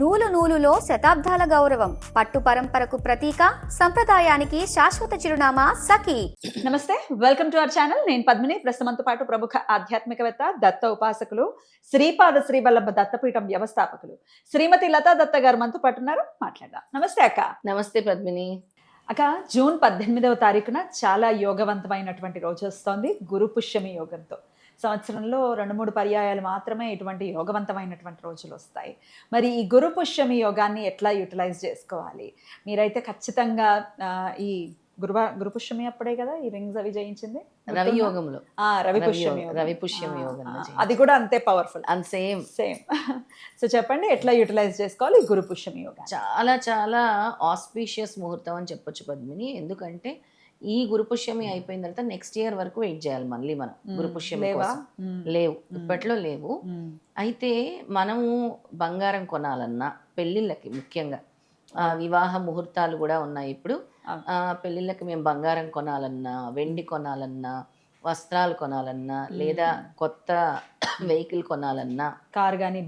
నూలు నూలులో శతాబ్దాల గౌరవం, పట్టు పరంపరకు ప్రతీక, సంప్రదాయానికి శాశ్వత చిరునామా సఖీ. నమస్తే, వెల్కమ్ టు అవర్ ఛానల్. నేను పద్మిని. ప్రస్తుతంతో పాటు ప్రముఖ ఆధ్యాత్మికవేత్త, దత్త ఉపాసకులు, శ్రీపాద శ్రీవల్లభ దత్తపీఠం వ్యవస్థాపకులు శ్రీమతి లతా దత్త గారు మనతో పాటు ఉన్నారు. మాట్లాడదాం. నమస్తే అక్క. నమస్తే పద్మిని. అక్క, జూన్ 18వ తారీఖున చాలా యోగవంతమైనటువంటి రోజు వస్తోంది, గురు పుష్యమి యోగంతో. సంవత్సరంలో 2-3 పర్యాయాలు మాత్రమే ఇటువంటి యోగవంతమైనటువంటి రోజులు వస్తాయి. మరి ఈ గురు పుష్యమి యోగాన్ని ఎట్లా యూటిలైజ్ చేసుకోవాలి? మీరైతే ఖచ్చితంగా ఈ గురు పుష్యమి అప్పుడే కదా ఈ రింగ్స్ అవి జయించింది, రవి యోగంలో. రవి పుష్యమి యోగం అది కూడా అంతే పవర్ఫుల్ అండ్ సేమ్. సో చెప్పండి, ఎట్లా యూటిలైజ్ చేసుకోవాలి గురు పుష్యమి యోగా? చాలా చాలా ఆస్పీషియస్ ముహూర్తం అని చెప్పొచ్చు పద్మిని. ఎందుకంటే ఈ గురు పుష్యమి అయిపోయిన తర్వాత నెక్స్ట్ ఇయర్ వరకు వెయిట్ చేయాలి మళ్ళీ మనం గురు పుష్యమి కోసం. లేవు, ఇప్పట్లో లేవు. అయితే మనము బంగారం కొనాలన్నా, పెళ్ళిళ్ళకి ముఖ్యంగా వివాహ ముహూర్తాలు కూడా ఉన్నాయి ఇప్పుడు. పెళ్ళిళ్ళకి మేము బంగారం కొనాలన్నా, వెండి కొనాలన్నా, వస్త్రాలు కొనాలన్నా, లేదా కొత్త వెహికల్ కొనాలన్నా, కార్ కానీ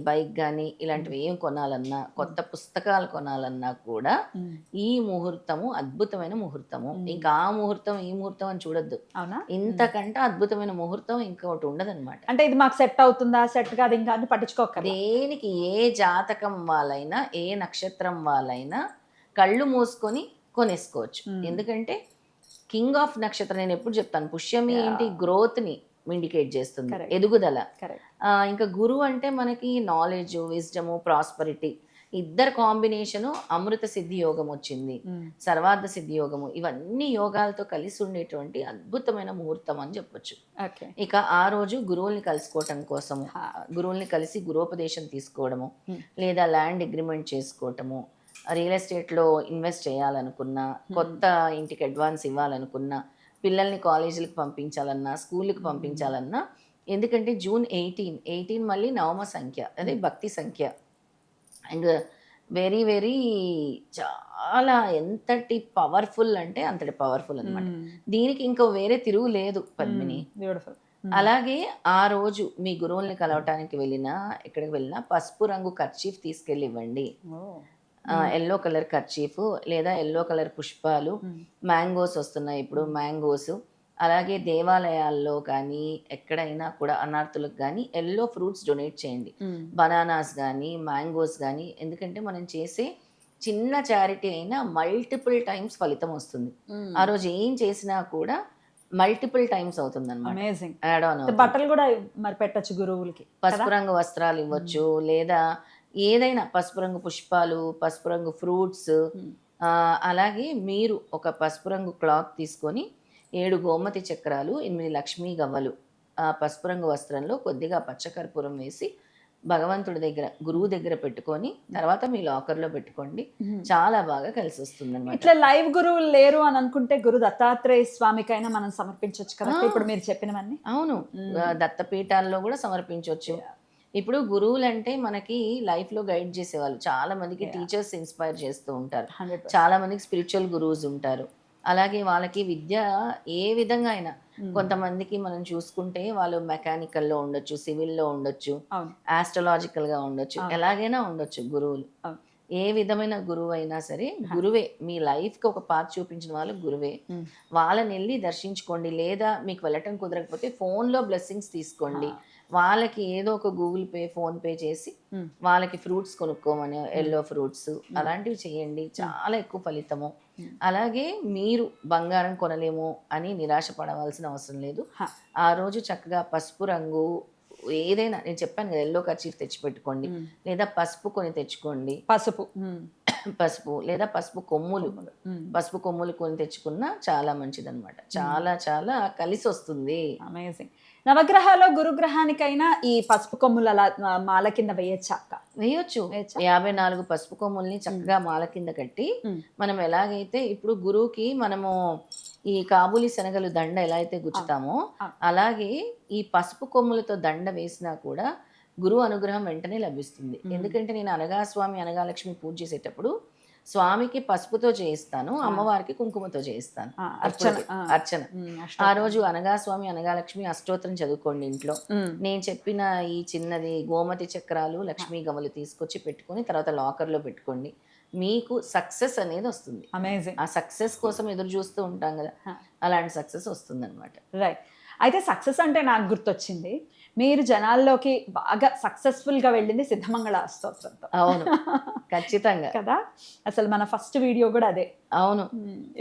బైక్ కానీ ఇలాంటివి ఏం కొనాలన్నా, కొత్త పుస్తకాలు కొనాలన్నా కూడా ఈ ముహూర్తము అద్భుతమైన ముహూర్తము. ఇంకా ఆ ముహూర్తం ఈ ముహూర్తం అని చూడొద్దు. ఇంతకంటే అద్భుతమైన ముహూర్తం ఇంకొకటి ఉండదన్నమాట. అంటే ఇది మాకు సెట్ అవుతుందా, సెట్ కాదు ఇంకా అని పట్టించుకోక, దేనికి ఏ జాతకం వాళ్ళైనా, ఏ నక్షత్రం వాళ్ళైనా కళ్ళు మూసుకొని కొనేసుకోవచ్చు. ఎందుకంటే కింగ్ ఆఫ్ నక్షత్రం, నేను ఎప్పుడు చెప్తాను, పుష్యమి ఏంటి, గ్రోత్ ని ఇండికేట్ చేస్తుంది, ఎదుగుదల. ఇంకా గురువు అంటే మనకి నాలెడ్జ్, విజ్డము, ప్రాస్పరిటీ, ఇద్దరు కాంబినేషను. అమృత సిద్ధి యోగం వచ్చింది, సర్వార్థ సిద్ధి యోగము, ఇవన్నీ యోగాలతో కలిసి ఉండేటువంటి అద్భుతమైన ముహూర్తం అని చెప్పొచ్చు. ఇక ఆ రోజు గురువుల్ని కలుసుకోవటం కోసము, గురువుల్ని కలిసి గురోపదేశం తీసుకోవడము, లేదా ల్యాండ్ అగ్రిమెంట్ చేసుకోవటము, రియల్ ఎస్టేట్లో ఇన్వెస్ట్ చేయాలనుకున్నా, కొత్త ఇంటికి అడ్వాన్స్ ఇవ్వాలనుకున్నా, పిల్లల్ని కాలేజీలకు పంపించాలన్నా, స్కూల్కి పంపించాలన్నా. ఎందుకంటే జూన్ 18 మళ్ళీ నవమ సంఖ్య, అదే భక్తి సంఖ్య. అండ్ వెరీ వెరీ చాలా ఎంతటి పవర్ఫుల్ అంటే అంతటి పవర్ఫుల్ అనమాట. దీనికి ఇంకో వేరే తిరుగు లేదు పద్మిని. అలాగే ఆ రోజు మీ గురువుల్ని కలవటానికి వెళ్ళినా, ఎక్కడికి వెళ్ళినా పసుపు రంగు కర్చీఫ్ తీసుకెళ్ళి ఇవ్వండి. ఎల్లో కలర్ కర్చీఫ్ లేదా ఎల్లో కలర్ పుష్పాలు, మ్యాంగోస్ వస్తున్నాయి ఇప్పుడు, మ్యాంగోస్. అలాగే దేవాలయాల్లో కానీ ఎక్కడైనా కూడా అనార్థులకు కానీ ఎల్లో ఫ్రూట్స్ డొనేట్ చేయండి, బనానాస్ కానీ మ్యాంగోస్ కానీ. ఎందుకంటే మనం చేసే చిన్న చారిటీ అయినా మల్టిపుల్ టైమ్స్ ఫలితం వస్తుంది. ఆ రోజు ఏం చేసినా కూడా మల్టిపుల్ టైమ్స్ అవుతుంది అన్నమాట. బట్టలు కూడా మరి పెట్టచ్చు గురువులకి, పసుపు రంగు వస్త్రాలు ఇవ్వచ్చు, లేదా ఏదైనా పసుపు రంగు పుష్పాలు, పసుపు రంగు ఫ్రూట్స్. అలాగే మీరు ఒక పసుపు రంగు క్లాత్ తీసుకొని 7 గోమతి చక్రాలు, 8 లక్ష్మీ గవ్వలు ఆ పసుపు రంగు వస్త్రంలో కొద్దిగా పచ్చకర్పూరం వేసి భగవంతుడి దగ్గర, గురువు దగ్గర పెట్టుకొని తర్వాత మీ లాకర్లో పెట్టుకోండి. చాలా బాగా కలిసి వస్తుంది అన్నమాట. ఇట్లా లైవ్ గురువులు లేరు అని అనుకుంటే గురు దత్తాత్రేయ స్వామికైనా మనం సమర్పించవచ్చు కదా ఇప్పుడు మీరు చెప్పినవన్నీ? అవును, దత్తపీఠాల్లో కూడా సమర్పించవచ్చు. ఇప్పుడు గురువులు అంటే మనకి లైఫ్లో గైడ్ చేసేవాళ్ళు. చాలా మందికి టీచర్స్ ఇన్స్పైర్ చేస్తూ ఉంటారు, చాలా మందికి స్పిరిచువల్ గురువుస్ ఉంటారు. అలాగే వాళ్ళకి విద్య ఏ విధంగా అయినా, కొంతమందికి మనం చూసుకుంటే వాళ్ళు మెకానికల్లో ఉండొచ్చు, సివిల్లో ఉండొచ్చు, ఆస్ట్రాలజికల్గా ఉండొచ్చు, ఎలాగైనా ఉండొచ్చు గురువులు. ఏ విధమైన గురువు అయినా సరే గురువే. మీ లైఫ్కి ఒక పాత్ చూపించిన వాళ్ళు గురువే. వాళ్ళని వెళ్ళి దర్శించుకోండి. లేదా మీకు వెళ్ళటం కుదరకపోతే ఫోన్లో బ్లెస్సింగ్స్ తీసుకోండి. వాళ్ళకి ఏదో ఒక గూగుల్ పే, ఫోన్ పే చేసి వాళ్ళకి ఫ్రూట్స్ కొనుక్కోమని, ఎల్లో ఫ్రూట్స్ అలాంటివి చేయండి, చాలా ఎక్కువ ఫలితము. అలాగే మీరు బంగారం కొనలేము అని నిరాశ పడవలసిన అవసరం లేదు. ఆ రోజు చక్కగా పసుపు రంగు ఏదైనా, నేను చెప్పాను కదా, ఎల్లో కర్చీఫ్ తెచ్చి పెట్టుకోండి, లేదా పసుపు కొని తెచ్చుకోండి. పసుపు లేదా పసుపు కొమ్ములు కొని తెచ్చుకున్నా చాలా మంచిదన్నమాట. చాలా చాలా కలిసి వస్తుంది. అమేజింగ్. నవగ్రహాల్లో గురుగ్రహానికైనా ఈ పసుపు కొమ్ములు అలా మాల కింద వేయొచ్చు. 54 పసుపు కొమ్ముల్ని చక్కగా మాల కింద కట్టి, మనం ఎలాగైతే ఇప్పుడు గురువుకి మనము ఈ కాబూలి శనగలు దండ ఎలా అయితే గుచ్చుతామో, అలాగే ఈ పసుపు కొమ్ములతో దండ వేసినా కూడా గురువు అనుగ్రహం వెంటనే లభిస్తుంది. ఎందుకంటే నేను అనగాస్వామి, అనగాలక్ష్మి పూజ చేసేటప్పుడు స్వామికి పసుపుతో చేయిస్తాను, అమ్మవారికి కుంకుమతో చేయిస్తాను. అర్చన. అర్చన ఆ రోజు అనగా స్వామి అనగాలక్ష్మి అష్టోత్తరం చదువుకోండి ఇంట్లో. నేను చెప్పిన ఈ చిన్నది గోమతి చక్రాలు లక్ష్మీ గమలు తీసుకొచ్చి పెట్టుకొని తర్వాత లాకర్లో పెట్టుకోండి. మీకు సక్సెస్ అనేది వస్తుంది. అమేజింగ్. ఆ సక్సెస్ కోసం ఎదురు చూస్తూ ఉంటాం కదా, అలాంటి సక్సెస్ వస్తుంది అనమాట. రైట్. అయితే సక్సెస్ అంటే నాకు గుర్తొచ్చింది, మీరు జనాల్లోకి బాగా సక్సెస్ఫుల్గా వెళ్ళింది సిద్ధమంగళ స్తోత్రంతో. అవును, ఖచ్చితంగా కదా. అసలు మన ఫస్ట్ వీడియో కూడా అదే. అవును,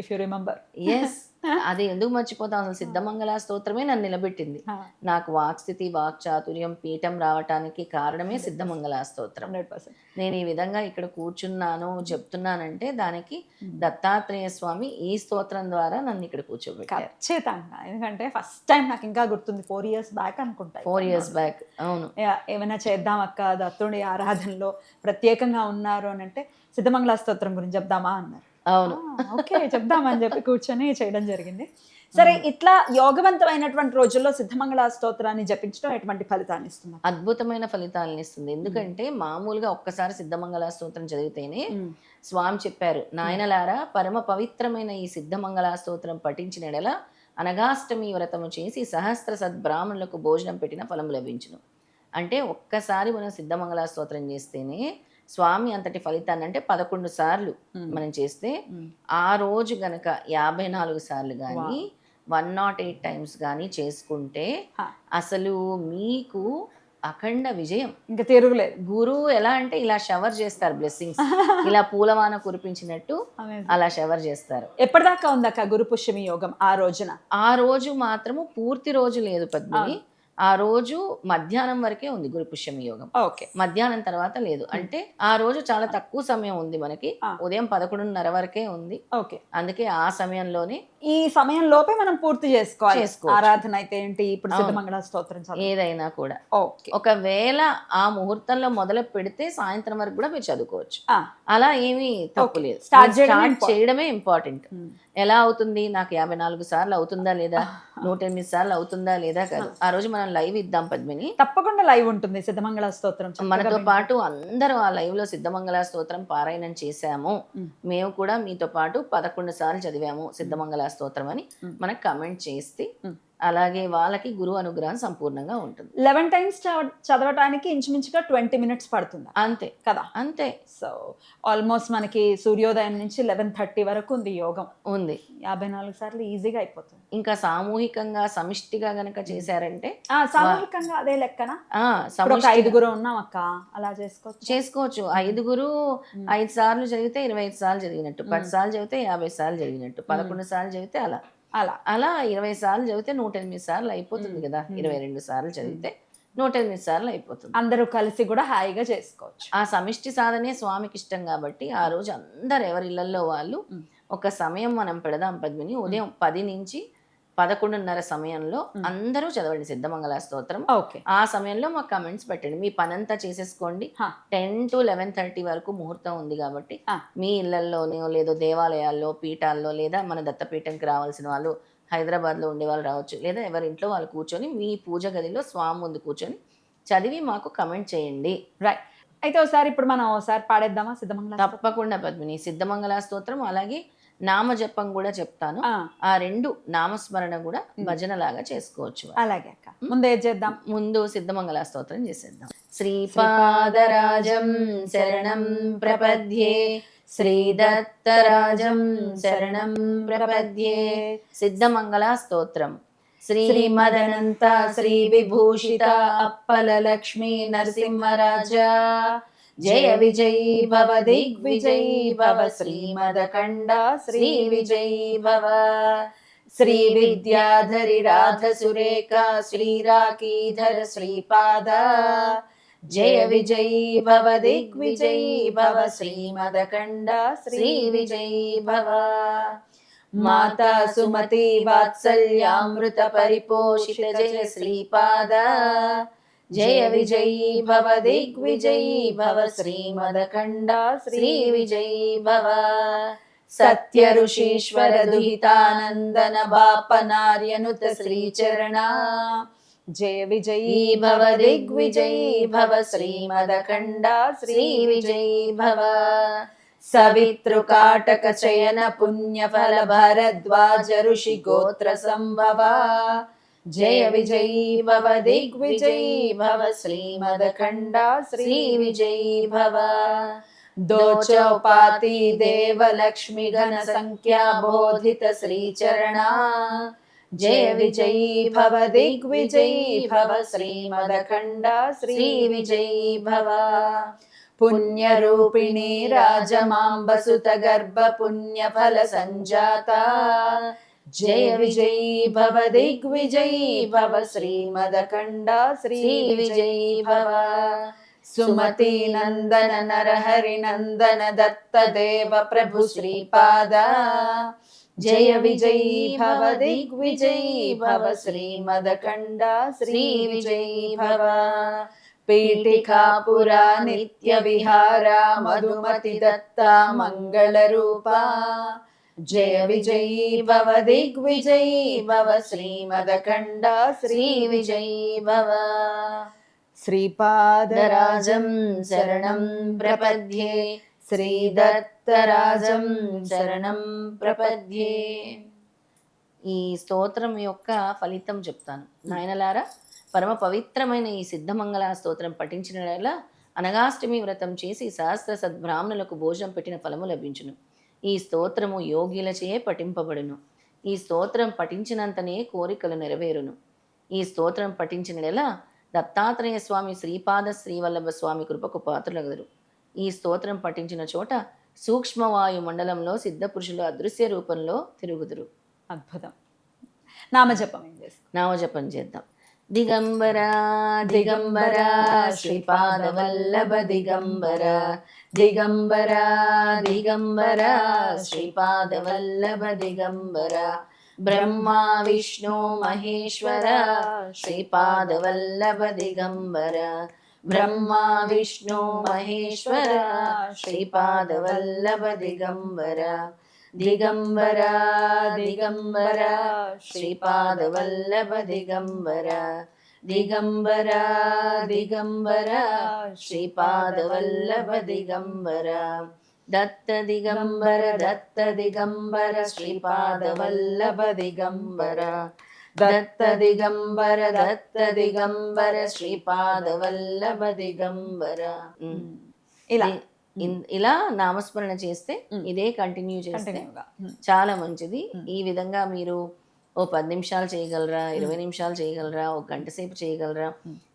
ఇఫ్ యూ రిమెంబర్. ఎస్. అది ఎందుకు మర్చిపోతాం, అసలు సిద్ధమంగళ స్తోత్రమే నన్ను నిలబెట్టింది. నాకు వాక్స్థితి వాక్చాతుర్యం పీఠం రావటానికి కారణమే సిద్ధమంగళ స్తోత్రం. 100%. నేను ఈ విధంగా ఇక్కడ కూర్చున్నాను చెప్తున్నానంటే దానికి దత్తాత్రేయ స్వామి ఈ స్తోత్రం ద్వారా నన్ను ఇక్కడ కూర్చోబెట్టారు. ఖచ్చితంగా. ఎందుకంటే ఫస్ట్ టైం నాకు ఇంకా గుర్తుంది 4 years బ్యాక్ అనుకుంటా. 4 years బ్యాక్. అవును. ఏమైనా చేద్దాం అక్క, దత్తుడి ఆరాధనలో ప్రత్యేకంగా ఉన్నారు అని అంటే సిద్ధమంగళ స్తోత్రం గురించి చెప్దామా అన్నారు. అవును, ఓకే చెప్దామని చెప్పి కూర్చొని చేయడం జరిగింది. సరే, ఇట్లా యోగవంతమైనటువంటి రోజుల్లో సిద్ధమంగళ స్తోత్రాన్ని జపించడం ఎటువంటి ఫలితాన్ని ఇస్తుంది? అద్భుతమైన ఫలితాలను ఇస్తుంది. ఎందుకంటే మామూలుగా ఒక్కసారి సిద్ధమంగళ స్తోత్రం చదివితేనే స్వామి చెప్పారు, నాయనలారా పరమ పవిత్రమైన ఈ సిద్ధమంగళ స్తోత్రం పఠించిన ఎడల అనగాష్టమి వ్రతము చేసి సహస్ర సద్బ్రాహ్మణులకు భోజనం పెట్టిన ఫలము లభించును. అంటే ఒక్కసారి మనం సిద్ధమంగళ స్తోత్రం చేస్తేనే స్వామి అంతటి ఫలితాన్ని, అంటే 11 సార్లు మనం చేస్తే ఆ రోజు గనక 54 సార్లు కానీ 108 times కానీ చేసుకుంటే అసలు మీకు అఖండ విజయం, ఇంకా తిరుగులేదు. గురువు ఎలా అంటే ఇలా షవర్ చేస్తారు, బ్లెస్సింగ్స్ ఇలా పూలవాన కురిపించినట్టు అలా షవర్ చేస్తారు. ఎప్పటిదాకా ఉందాక గురు పుష్యమి యోగం? ఆ రోజున, ఆ రోజు మాత్రము పూర్తి రోజు లేదు పద్మిని, ఆ రోజు మధ్యాహ్నం వరకే ఉంది గురు పుష్యమి యోగం. ఓకే, మధ్యాహ్నం తర్వాత లేదు. అంటే ఆ రోజు చాలా తక్కువ సమయం ఉంది మనకి, ఉదయం 11:30 వరకే ఉంది. ఓకే, అందుకే ఆ సమయంలోనే, ఈ సమయం లోపే మనం పూర్తి చేసుకోవాలి. ఆరాధన అయితే ఏంటి, ఇప్పుడు సిద్ధమంగళ స్తోత్రం ఏదైనా కూడా. ఓకే, ఒకవేళ ఆ ముహూర్తంలో మొదలు పెడితే సాయంత్రం వరకు కూడా మీరు చదువుకోవచ్చు. అలా ఏమీ తప్పు లేదు. స్టార్ట్ చేయడమే ఇంపార్టెంట్. ఎలా అవుతుంది, నాకు 54 సార్లు అవుతుందా లేదా, 108 సార్లు అవుతుందా లేదా కాదు. ఆ రోజు మనం లైవ్ ఇద్దాం పద్మిని. తప్పకుండా లైవ్ ఉంటుంది సిద్ధమంగళ స్తోత్రం. మనతో పాటు అందరూ ఆ లైవ్ లో సిద్ధమంగళ స్తోత్రం పారాయణం చేశాము, మేము కూడా మీతో పాటు 11 సార్లు చదివాము సిద్ధమంగళ స్తోత్రం అని మనకు కమెంట్ చేస్తే అలాగే వాళ్ళకి గురువు అనుగ్రహం సంపూర్ణంగా ఉంటుంది. 11 times చదవటానికి ఇంచుమించుగా 20 minutes పడుతుంది. అంతే కదా, అంతే. సో ఆల్మోస్ట్ మనకి సూర్యోదయం నుంచి 11:30 వరకు ఉంది యోగం. ఉంది. 54 సార్లు ఈజీగా అయిపోతుంది. ఇంకా సామూహికంగా సమిష్టిగా గనక చేశారంటే సామూహికంగా అదే లెక్కన 5 ఉన్నాం అక్క, అలా చేసుకోవచ్చు. 5 సార్లు చదివితే 25 సార్లు చదివినట్టు, 10 సార్లు చదివితే 50 సార్లు చదివినట్టు, 11 సార్లు చదివితే అలా 20 సార్లు చదివితే 108 సార్లు అయిపోతుంది కదా. 22 సార్లు చదివితే 108 సార్లు అయిపోతుంది. అందరూ కలిసి కూడా హాయిగా చేసుకోవచ్చు. ఆ సమిష్టి సాధనే స్వామికి ఇష్టం కాబట్టి ఆ రోజు అందరు ఎవరి ఇళ్లలో వాళ్ళు ఒక సమయం మనం పెడదాం పద్మిని. ఉదయం 10 నుంచి 11:30 సమయంలో అందరూ చదవండి సిద్ధమంగళ స్తోత్రం. ఆ సమయంలో మాకు కమెంట్స్ పెట్టండి. మీ పనంతా చేసేసుకోండి. 10 to 11:30 వరకు ముహూర్తం ఉంది కాబట్టి మీ ఇళ్లలోనో లేదో దేవాలయాల్లో పీఠాల్లో, లేదా మన దత్తపీఠంకి రావాల్సిన వాళ్ళు హైదరాబాద్లో ఉండే వాళ్ళు రావచ్చు, లేదా ఎవరి ఇంట్లో వాళ్ళు కూర్చొని మీ పూజ గదిలో స్వామి ముందు కూర్చొని చదివి మాకు కమెంట్ చేయండి. రైట్. అయితే ఒకసారి మనం పాడేద్దామా సిద్ధమంగళ? తప్పకుండా పద్మిని. సిద్ధమంగళ స్తోత్రం అలాగే నామజపం కూడా చెప్తాను. ఆ 2 నామస్మరణ కూడా భజన లాగా చేసుకోవచ్చు. అలాగే అక్క, ముందే చేద్దాం. ముందు సిద్ధమంగళ స్తోత్రం చేసేద్దాం. శ్రీపాదరాజం శరణం ప్రపద్యే, శ్రీదత్తరాజం శరణం ప్రపద్యే. సిద్ధమంగళ స్తోత్రం. శ్రీమదనంత శ్రీ విభూషిత అప్పల లక్ష్మీ నరసింహరాజా, జయ విజయీ భవ దిగ్విజయీ భవ, శ్రీమదఖండ శ్రీ విజయీ భవ. శ్రీ విద్యాధరి రాధ సురేఖ శ్రీరాకీధర శ్రీపాద, జయ విజయీ భవ దిగ్విజయీ భవ, శ్రీమదఖండ శ్రీ విజయీ భవ. మాతా సుమతి వాత్సల్యామృత పరిపోషిత జయ శ్రీపాద, జయ విజయీ భవ దిగ్విజయీ భవ, శ్రీమదఖండ శ్రీ విజయీ భవ. సత్య ఋషీశ్వర దుహితానందన బాపనార్యనుత శ్రీచరణ, జయ విజయీ భవ దిగ్విజయీ భవ, శ్రీమదఖండ శ్రీ విజయీ భవ. సవితృకాటక చయన పుణ్యఫల భరద్వాజ ఋషి గోత్ర సంభవ జయ విజయీ భవ దిగ్విజయీ భవ శ్రీమదఖండ శ్రీ విజయీ భవ దోచౌపాతి దేవలక్ష్మి ఘన సంఖ్యా బోధిత శ్రీచరణా జయ విజయీ భవ దిగ్విజయీ భవ శ్రీమదఖండ శ్రీ విజయీ భవ పుణ్యరూపిణీ రాజమాంబసుత గర్భ పుణ్యఫల సంజాత జయ విజయీ భవ దిగ్విజయీ భవ శ్రీమదఖండ శ్రీ విజయీ భవ సుమతి నందన నరహరి నందన దత్త దేవ ప్రభు శ్రీపాద జయ విజయీ భవ దిగ్విజయీ భవ శ్రీమదఖండ శ్రీ విజయీ భవ పీఠికాపురా నిత్య విహారా మధుమతి దత్త మంగళ రూపా జయ విజయీ భవ దిగ్విజయీ భవ శ్రీమదఖండ శ్రీ విజయీ భవ శ్రీపాదరాజం శరణం ప్రపద్యే శ్రీదత్తరాజం శరణం ప్రపద్యే. ఈ స్తోత్రం యొక్క ఫలితం చెప్తాను నాయనలారా. పరమ పవిత్రమైన ఈ సిద్ధమంగళ స్తోత్రం పఠించిన వేళ అనగాష్టమి వ్రతం చేసి సహస్ర సద్బ్రాహ్మణులకు భోజనం పెట్టిన ఫలము లభించును. ఈ స్తోత్రము యోగిలచే పఠింపబడును. ఈ స్తోత్రం పఠించినంతనే కోరికలు నెరవేరును. ఈ స్తోత్రం పఠించిన వేళ దత్తాత్రేయ స్వామి శ్రీపాద శ్రీవల్లభ స్వామి కృపకు పాత్రులగదురు. ఈ స్తోత్రం పఠించిన చోట సూక్ష్మవాయు మండలంలో సిద్ధపురుషులు అదృశ్య రూపంలో తిరుగుదురు. అద్భుతం. నామజపం ఏం చేస్తాం? నామజపం చేద్దాం. దిగంబర దిగంబర శ్రీపాద వల్లభ దిగంబర దిగంబర దిగంబర శ్రీపాద వల్లభ దిగంబర బ్రహ్మ విష్ణు మహేశ్వర శ్రీపాద వల్లభ దిగంబర బ్రహ్మ విష్ణు మహేశ్వర శ్రీపాద వల్లభ దిగంబర దిగంబర దిగంబర శ్రీపాద వల్లభ దిగంబర దిగంబర దిగంబర శ్రీపాద వల్లభ దిగంబర దత్త దిగంబర దత్త దిగంబర శ్రీపాద వల్లభ దిగంబర దత్త దిగంబర దత్త దిగంబర శ్రీపాద వల్లభ దిగంబర. ఇలా నామస్మరణ చేస్తే ఇదే కంటిన్యూ చేస్తే చాలా మంచిది. ఈ విధంగా మీరు ఓ 10 నిమిషాలు చేయగలరా, 20 నిమిషాలు చేయగలరా, ఒక గంట సేపు చేయగలరా.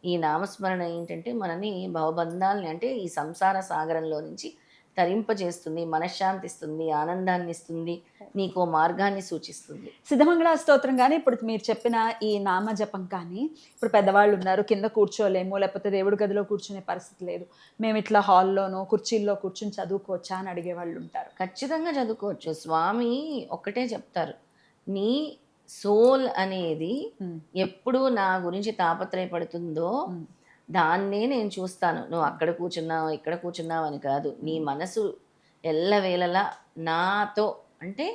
ఈ నామస్మరణ ఏంటంటే మనని భవబంధాలని అంటే ఈ సంసార సాగరంలో నుంచి తరింపజేస్తుంది, మనశ్శాంతి ఇస్తుంది, ఆనందాన్ని ఇస్తుంది, నీకు మార్గాన్ని సూచిస్తుంది. సిద్ధమంగళ స్తోత్రం కానీ ఇప్పుడు మీరు చెప్పిన ఈ నామ జపం కానీ ఇప్పుడు పెద్దవాళ్ళు ఉన్నారు, కింద కూర్చోలేము, లేకపోతే దేవుడి గదిలో కూర్చునే పరిస్థితి లేదు, మేము ఇట్లా హాల్లోనో కుర్చీల్లో కూర్చుని చదువుకోవచ్చా అని అడిగే వాళ్ళు ఉంటారు. ఖచ్చితంగా చదువుకోవచ్చు. స్వామి ఒక్కటే చెప్తారు, నీ సోల్ అనేది ఎప్పుడు నా గురించి తాపత్రయపడుతుందో దాన్నే నేను చూస్తాను. నువ్వు అక్కడ కూర్చున్నావు ఇక్కడ కూర్చున్నావు అని కాదు, నీ మనసు ఎల్లవేళలా నాతో అంటే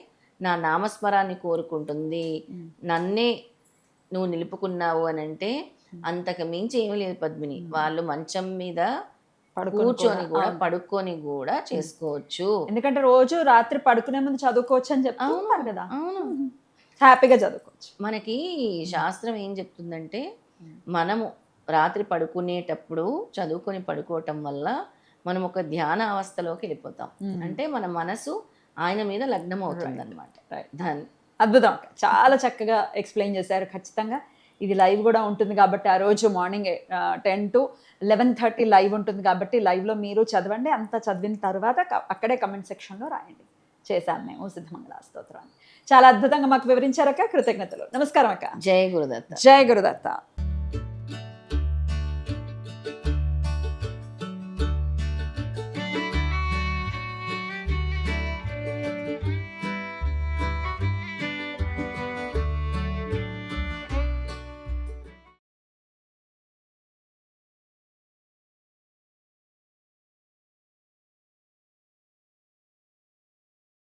నా నామస్మరాన్ని కోరుకుంటుంది, నన్నే నువ్వు నిలుపుకున్నావు అని అంటే అంతకు మించి ఏమీ లేదు పద్మిని. వాళ్ళు మంచం మీద కూర్చొని కూడా పడుకొని కూడా చేసుకోవచ్చు. ఎందుకంటే రోజు రాత్రి పడుకునే ముందు చదువుకోవచ్చు అని చెప్తున్నారు కదా. అవును, హ్యాపీగా చదువుకోవచ్చు. మనకి శాస్త్రం ఏం చెప్తుందంటే మనము రాత్రి పడుకునేటప్పుడు చదువుకొని పడుకోవటం వల్ల మనం ఒక ధ్యాన అవస్థలోకి వెళ్ళిపోతాం. అంటే మన మనసు ఆయన మీద లగ్నం అవుతుంది అనమాట. దాన్ని అద్భుతం, చాలా చక్కగా ఎక్స్ప్లెయిన్ చేశారు. ఖచ్చితంగా ఇది లైవ్ కూడా ఉంటుంది కాబట్టి ఆ రోజు మార్నింగ్ 10 to 11:30 లైవ్ ఉంటుంది కాబట్టి లైవ్లో మీరు చదవండి. అంతా చదివిన తర్వాత అక్కడే కమెంట్ సెక్షన్లో రాయండి. చేశాను మేము సిద్ధమంగళ స్తోత్రాన్ని. చాలా అద్భుతంగా మాకు వివరించారక్క, కృతజ్ఞతలు. నమస్కారం అక్క. జయ గురుదత్త. జయ గురుదత్త.